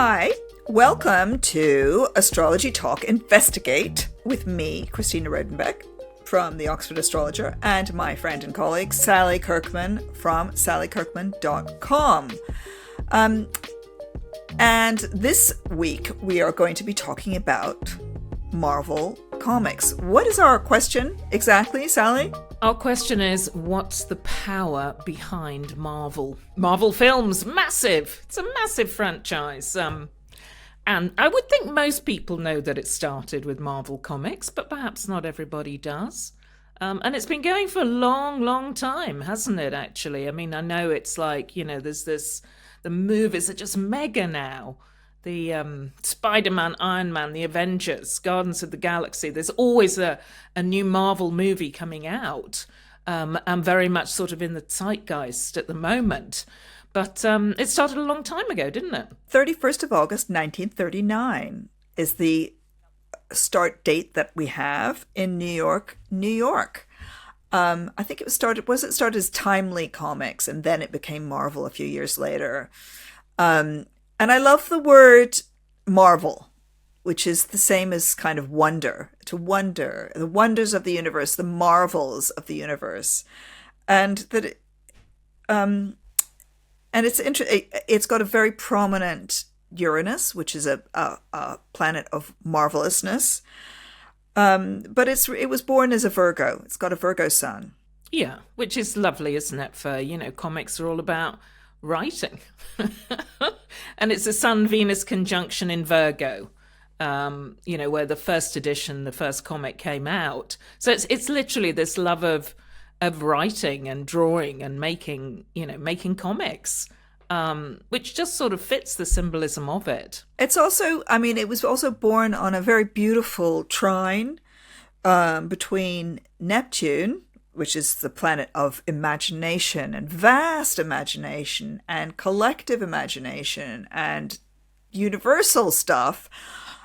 Hi, welcome to Astrology Talk Investigate with me, Christina Rodenbeck from the Oxford Astrologer, and my friend and colleague Sally Kirkman from sallykirkman.com. And this week we are going to be talking about Marvel Comics. What is our question exactly, Sally? Our question is, what's the power behind Marvel? Marvel Films, massive! It's a massive franchise. And I would think most people know that it started with Marvel Comics, but perhaps not everybody does. And it's been going for a long, long time, hasn't it, actually? I mean, I know it's like, there's the movies are just mega now. The Spiderman, Iron Man, the Avengers, Guardians of the Galaxy. There's always a new Marvel movie coming out, and very much sort of in the zeitgeist at the moment. But it started a long time ago, didn't it? 31st of August, 1939 is the start date that we have in New York, New York. I think it started as Timely Comics, and then it became Marvel a few years later. And I love the word marvel, which is the same as kind of wonder, to wonder, the wonders of the universe, the marvels of the universe. And that, and it's got a very prominent Uranus, which is a planet of marvelousness. But it was born as a Virgo. It's got a Virgo sun. Yeah, which is lovely, isn't it? For, comics are all about writing. And it's a Sun-Venus conjunction in Virgo, where the first edition, the first comic came out. So it's literally this love of writing and drawing and making comics, which just sort of fits the symbolism of it. It's also, it was also born on a very beautiful trine between Neptune, which is the planet of imagination and vast imagination and collective imagination and universal stuff,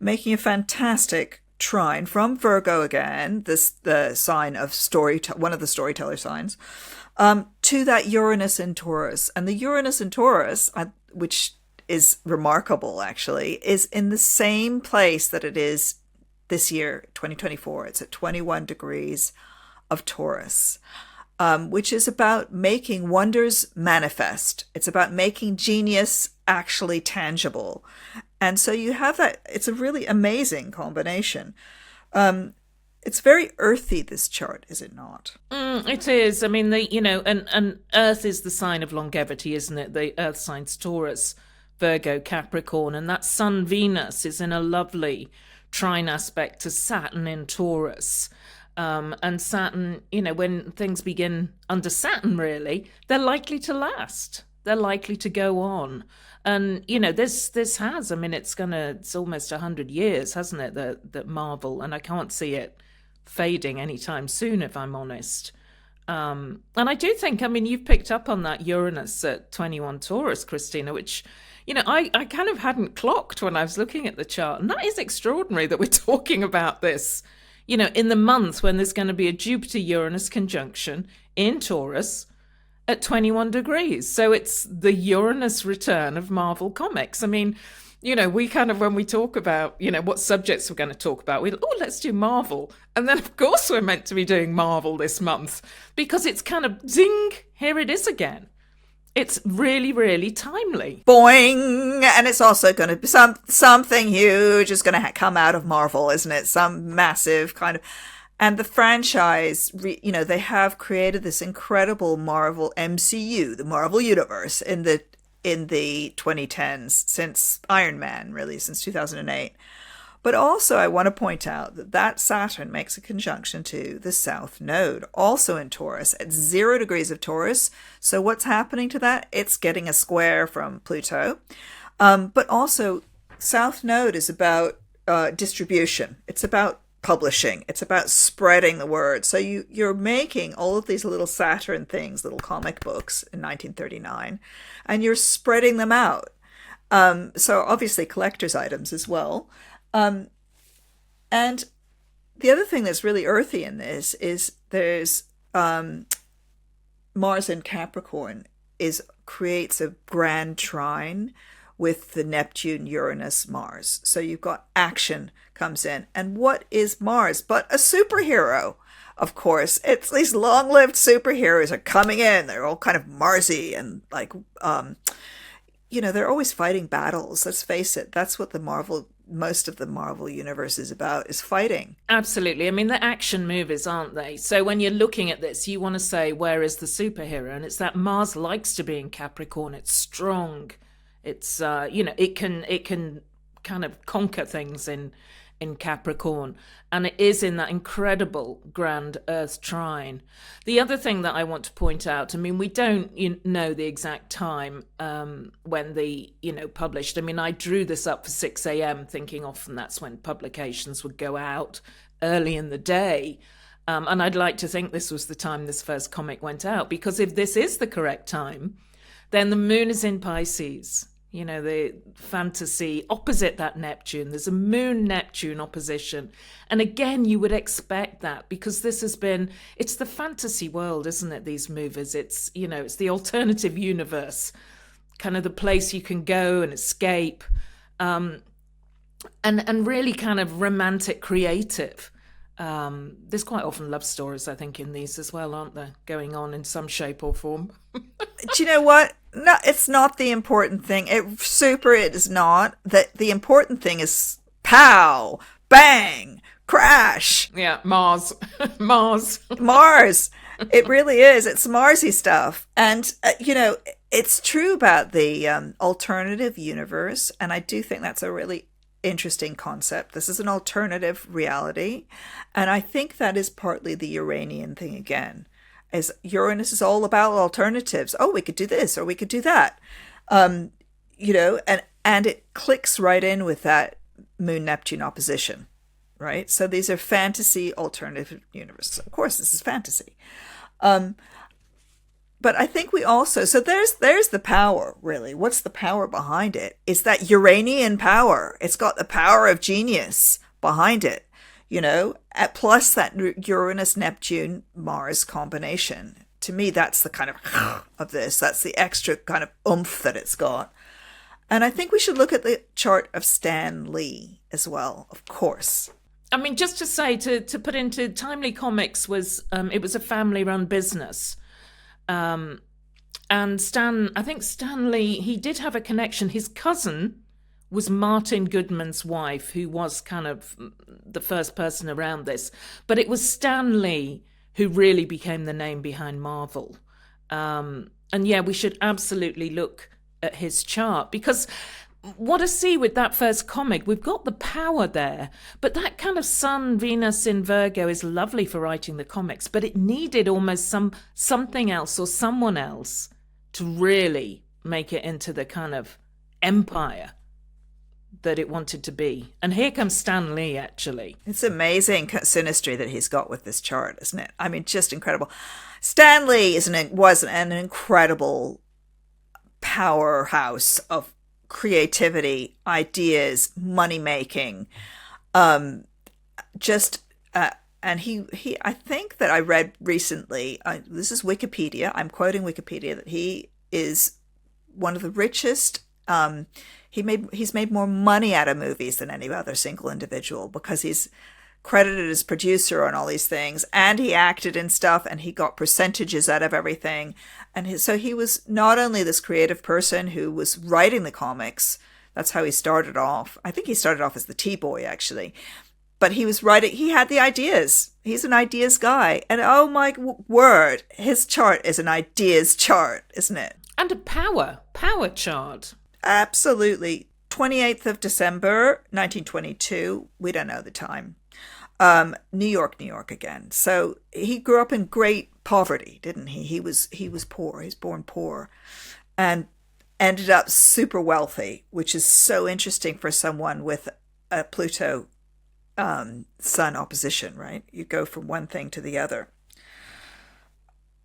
making a fantastic trine from Virgo again, the sign of one of the storyteller signs, to that Uranus in Taurus. And the Uranus in Taurus, which is remarkable actually, is in the same place that it is this year, 2024. It's at 21 degrees of Taurus, which is about making wonders manifest. It's about making genius actually tangible. And so you have that. It's a really amazing combination. It's very earthy, this chart, is it not? It is. I mean, and Earth is the sign of longevity, isn't it? The Earth signs Taurus, Virgo, Capricorn, and that Sun Venus is in a lovely trine aspect to Saturn in Taurus. And Saturn, when things begin under Saturn, really, they're likely to last. They're likely to go on. And, this has, it's almost 100 years, hasn't it, that Marvel, and I can't see it fading anytime soon, if I'm honest. And I do think, you've picked up on that Uranus at 21 Taurus, Christina, which, I kind of hadn't clocked when I was looking at the chart. And that is extraordinary that we're talking about this, in the month when there's going to be a Jupiter-Uranus conjunction in Taurus at 21 degrees. So it's the Uranus return of Marvel Comics. We kind of, when we talk about, what subjects we're going to talk about, let's do Marvel. And then, of course, we're meant to be doing Marvel this month because it's kind of, zing, here it is again. It's really, really timely. Boing! And it's also going to be something huge is going to come out of Marvel, isn't it? Some massive kind of... And the franchise, they have created this incredible Marvel MCU, the Marvel Universe, in the 2010s, since Iron Man, really, since 2008. But also, I want to point out that Saturn makes a conjunction to the South Node, also in Taurus, at 0 degrees of Taurus. So what's happening to that? It's getting a square from Pluto. But also, South Node is about distribution. It's about publishing. It's about spreading the word. So you're making all of these little Saturn things, little comic books in 1939, and you're spreading them out. So obviously collector's items as well. And the other thing that's really earthy in this is there's Mars in Capricorn creates a grand trine with the Neptune, Uranus, Mars. So you've got action comes in. And what is Mars but a superhero? Of course, it's these long-lived superheroes are coming in. They're all kind of Marsy and like, they're always fighting battles. Let's face it. That's what most of the Marvel universe is about, is fighting. Absolutely. I mean, they're action movies, aren't they? So when you're looking at this, you want to say, where is the superhero? And it's that Mars likes to be in Capricorn. It's strong. It's, it can kind of conquer things in Capricorn, and it is in that incredible grand Earth trine. The other thing that I want to point out, I mean, we don't know the exact time when the published. I mean, I drew this up for 6 a.m. thinking often that's when publications would go out early in the day, and I'd like to think this was the time this first comic went out, because if this is the correct time, then the moon is in Pisces. The fantasy opposite that Neptune. There's a moon-Neptune opposition. And again, you would expect that, because it's the fantasy world, isn't it, these movies? It's, it's the alternative universe, kind of the place you can go and escape, and really kind of romantic, creative. There's quite often love stories, I think, in these as well, aren't there? Going on in some shape or form. Do you know what? No, it's not the important thing. It is not. The important thing is pow, bang, crash. Yeah, Mars. Mars. It really is. It's Marsy stuff. And, it's true about the alternative universe. And I do think that's a really interesting concept. This is an alternative reality. And I think that is partly the Uranian thing again. As Uranus is all about alternatives. Oh, we could do this or we could do that. And it clicks right in with that Moon-Neptune opposition, right? So these are fantasy alternative universes. Of course, this is fantasy. But I think we also, so there's the power, really. What's the power behind it? It's that Uranian power. It's got the power of genius behind it. Plus that Uranus-Neptune-Mars combination. To me, that's the kind of this. That's the extra kind of oomph that it's got. And I think we should look at the chart of Stan Lee as well, of course. I mean, just to say, to put into Timely Comics it was a family-run business. And I think Stan Lee, he did have a connection. His cousin was Martin Goodman's wife, who was kind of the first person around this. But it was Stan Lee who really became the name behind Marvel. And yeah, we should absolutely look at his chart, because what I see with that first comic, we've got the power there, but that kind of Sun, Venus in Virgo is lovely for writing the comics, but it needed almost something else or someone else to really make it into the kind of empire that it wanted to be. And here comes Stan Lee, actually. It's amazing synastry that he's got with this chart, isn't it? I mean, just incredible. Stan Lee was an incredible powerhouse of creativity, ideas, money-making. And he I think that I read recently, this is Wikipedia, I'm quoting Wikipedia, that he is one of the richest. He's made more money out of movies than any other single individual, because he's credited as producer on all these things, and he acted in stuff, and he got percentages out of everything. And so he was not only this creative person who was writing the comics. That's how he started off. I think he started off as the T-boy, actually. But he was writing, he had the ideas. He's an ideas guy. And oh my word, his chart is an ideas chart, isn't it? And a power chart. Absolutely. 28th of December, 1922. We don't know the time. New York again. So he grew up in great poverty, didn't he? He was poor. He was born poor, and ended up super wealthy, which is so interesting for someone with a Pluto Sun opposition, right? You go from one thing to the other.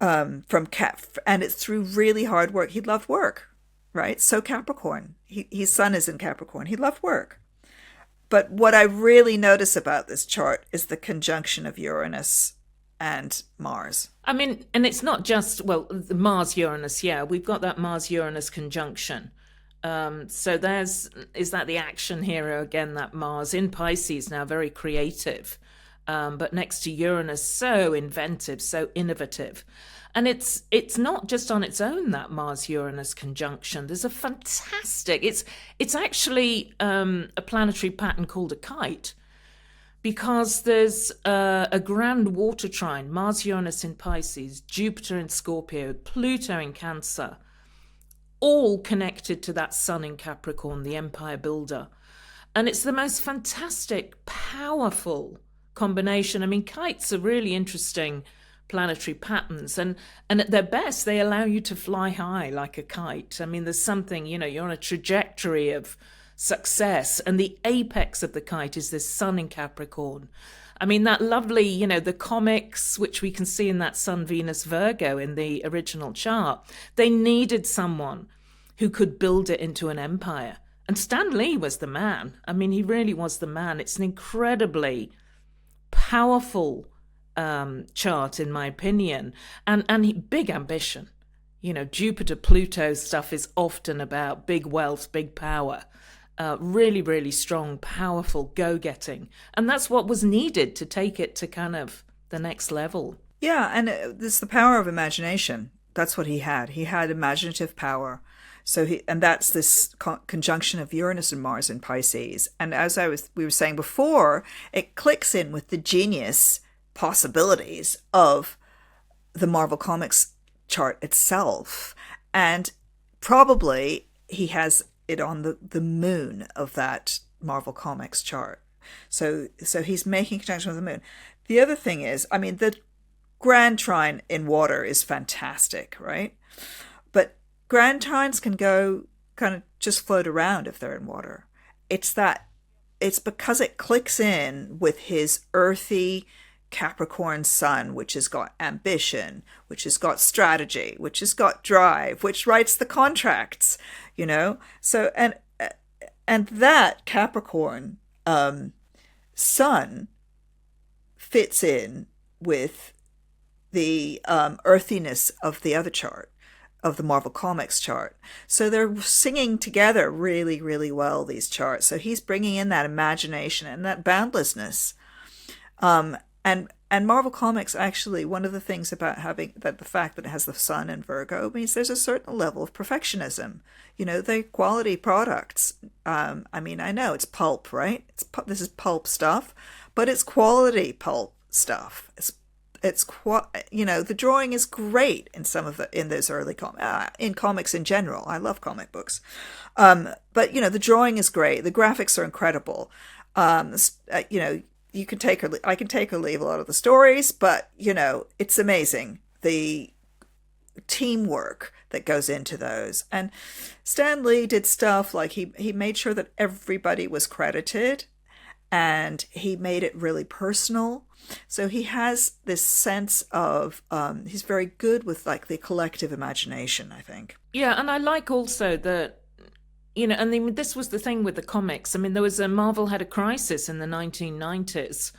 And it's through really hard work. He loved work, right? So Capricorn. His Sun is in Capricorn. He loved work. But what I really notice about this chart is the conjunction of Uranus and Mars. I mean, and it's not just, the Mars-Uranus, yeah, we've got that Mars-Uranus conjunction. So is that the action hero again, that Mars in Pisces now, very creative, but next to Uranus, so inventive, so innovative. And it's not just on its own, that Mars Uranus conjunction. There's a fantastic, it's actually a planetary pattern called a kite, because there's a grand water trine, Mars Uranus in Pisces, Jupiter in Scorpio, Pluto in Cancer, all connected to that sun in Capricorn, the empire builder. And it's the most fantastic, powerful combination. I mean, kites are really interesting planetary patterns, and at their best, they allow you to fly high like a kite. I mean, there's something, you're on a trajectory of success, and the apex of the kite is this sun in Capricorn. I mean, that lovely, the comics, which we can see in that Sun, Venus, Virgo in the original chart, they needed someone who could build it into an empire. And Stan Lee was the man. I mean, he really was the man. It's an incredibly powerful chart, in my opinion, and big ambition. Jupiter, Pluto stuff is often about big wealth, big power. Really, really strong, powerful, go-getting. And that's what was needed to take it to kind of the next level. Yeah, and it's the power of imagination. That's what he had. He had imaginative power. And that's this conjunction of Uranus and Mars in Pisces. And as we were saying before, it clicks in with the genius possibilities of the Marvel Comics chart itself. And probably he has it on the moon of that Marvel Comics chart. So he's making conjunction with the moon. The other thing is, I mean, the grand trine in water is fantastic, right? But grand trines can go kind of just float around if they're in water. It's because it clicks in with his earthy Capricorn sun, which has got ambition, which has got strategy, which has got drive, which writes the contracts, So and that Capricorn sun fits in with the earthiness of the other chart, of the Marvel Comics chart. So they're singing together really, really well, these charts. So he's bringing in that imagination and that boundlessness. And Marvel Comics, actually, one of the things about having the fact that it has the sun in Virgo means there's a certain level of perfectionism. They're quality products. I mean, I know it's pulp, right? This is pulp stuff, but it's quality pulp stuff. The drawing is great in those early in comics in general. I love comic books, but the drawing is great. The graphics are incredible. I can take or leave a lot of the stories, but it's amazing the teamwork that goes into those. And Stan Lee did stuff like he made sure that everybody was credited, and he made it really personal. So he has this sense of he's very good with like the collective imagination, I think. Yeah, and I like also that. And this was the thing with the comics. I mean, Marvel had a crisis in the 1990s,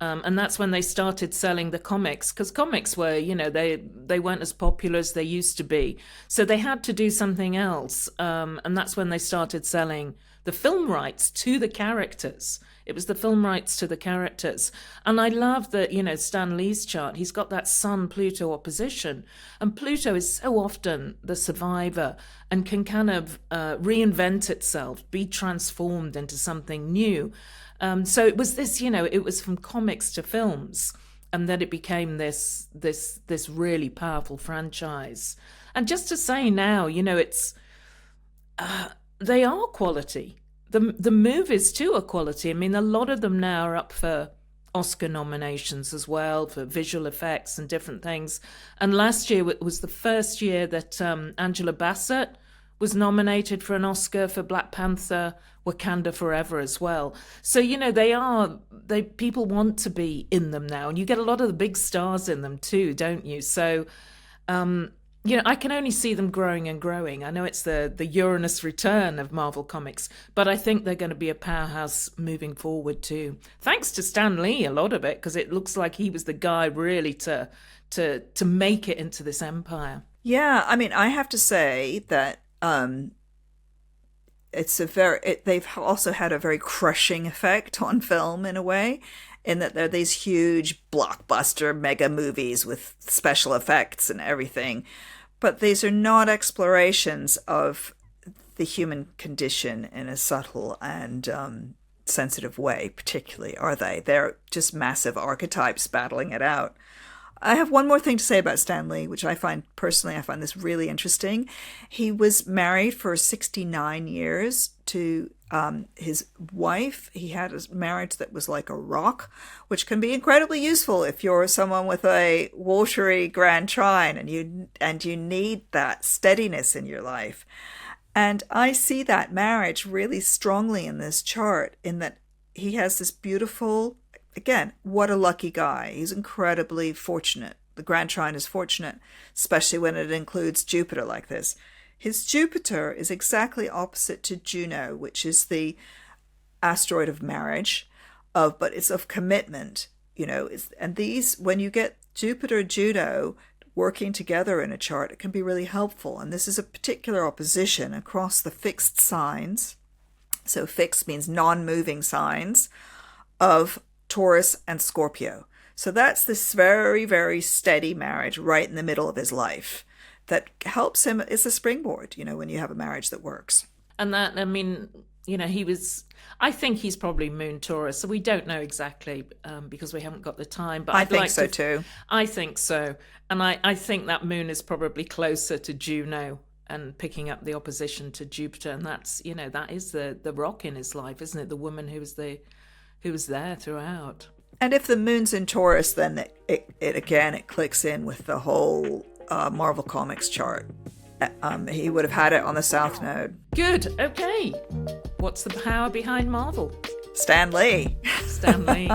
and that's when they started selling the comics, because comics were, they weren't as popular as they used to be. So they had to do something else, and that's when they started selling the film rights to the characters. It was the film rights to the characters. And I love that, Stan Lee's chart, he's got that Sun-Pluto opposition. And Pluto is so often the survivor and can kind of reinvent itself, be transformed into something new. So it was this, it was from comics to films. And then it became this really powerful franchise. And just to say now, it's they are quality. The movies too are quality. I mean, a lot of them now are up for Oscar nominations as well, for visual effects and different things. And last year was the first year that Angela Bassett was nominated for an Oscar for Black Panther, Wakanda Forever as well. So, people want to be in them now. And you get a lot of the big stars in them too, don't you? So, I can only see them growing and growing. I know it's the Uranus return of Marvel Comics, but I think they're going to be a powerhouse moving forward too. Thanks to Stan Lee, a lot of it, because it looks like he was the guy really to make it into this empire. Yeah, I mean, I have to say that they've also had a very crushing effect on film in a way, in that they're these huge blockbuster mega movies with special effects and everything. But these are not explorations of the human condition in a subtle and sensitive way, particularly, are they? They're just massive archetypes battling it out. I have one more thing to say about Stan Lee, which I find this really interesting. He was married for 69 years to his wife. He had a marriage that was like a rock, which can be incredibly useful if you're someone with a watery grand trine and you need that steadiness in your life. And I see that marriage really strongly in this chart, in that he has this beautiful, again, what a lucky guy. He's incredibly fortunate. The Grand Trine is fortunate, especially when it includes Jupiter like this. His Jupiter is exactly opposite to Juno, which is the asteroid of marriage, but it's of commitment, and these, when you get Jupiter and Juno working together in a chart, it can be really helpful. And this is a particular opposition across the fixed signs. So fixed means non-moving signs of Taurus and Scorpio. So that's this very, very steady marriage right in the middle of his life that helps him. It's a springboard, when you have a marriage that works. And that, I think he's probably Moon Taurus, so we don't know exactly because we haven't got the time. But I think so too. I think so. And I think that Moon is probably closer to Juno and picking up the opposition to Jupiter. And that's, that is the rock in his life, isn't it? The woman who was there throughout. And if the Moon's in Taurus, then it clicks in with the whole Marvel Comics chart. He would have had it on the South Node. Good. Okay. What's the power behind Marvel? Stan Lee. Stan Lee.